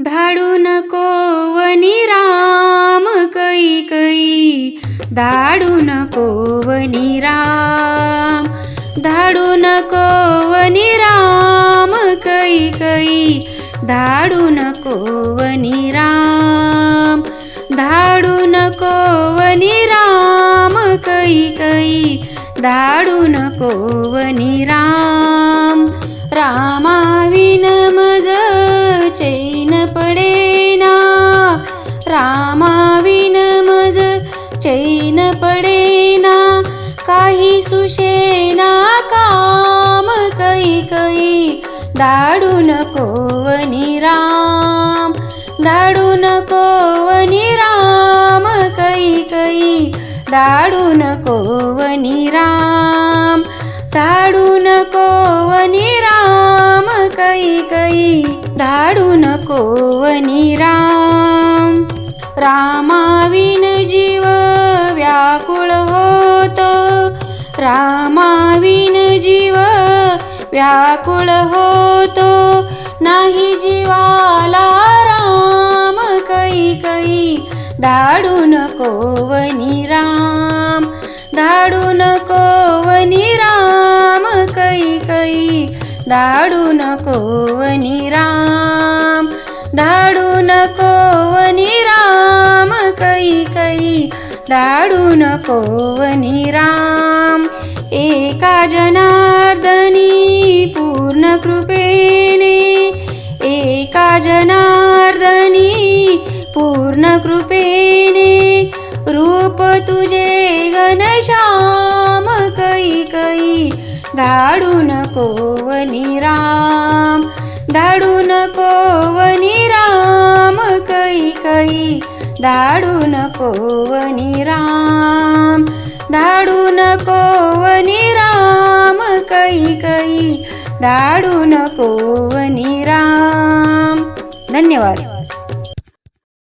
धाडू नको वनी राम कैकई, धाडू नको वनी राम, धाडू नको वनी राम कैकई, धाडू नको वनी राम, धाडू नको वनी राम कैकई, धाडू नको वनी राम. रामाविन मज चैन पडेना, रामाविन मज चैन पडेना, काही सुशेना काम कैकई, धाडू नको वनी राम, धाडू नको वनी राम कैकई, धाडू नको वनी राम, धाडू नको वनी राम कैकई, धाडू नको वनी राम. रामाविन जीव व्याकुळ होतो, रामाविन जीव व्याकुळ होतो, नाही जीवाला राम कैकई, धाडू नको वनी राम, धाडू नको वनी राम कैकई, धाडू नको वनी राम, धाडू नको वनी राम कैकई, धाडू नको वनी राम. एका जनार्दनी पूर्ण कृपेने, एका जनार्दनी पूर्ण कृपेने, रूप तुझे घनश्याम कैकई, धाडू नको वनी राम, धाडू नको वनी राम कैकई, धाडू नको वनी राम, धाडू नको वनी राम कैकई, धाडू नको वनी राम. धन्यवाद.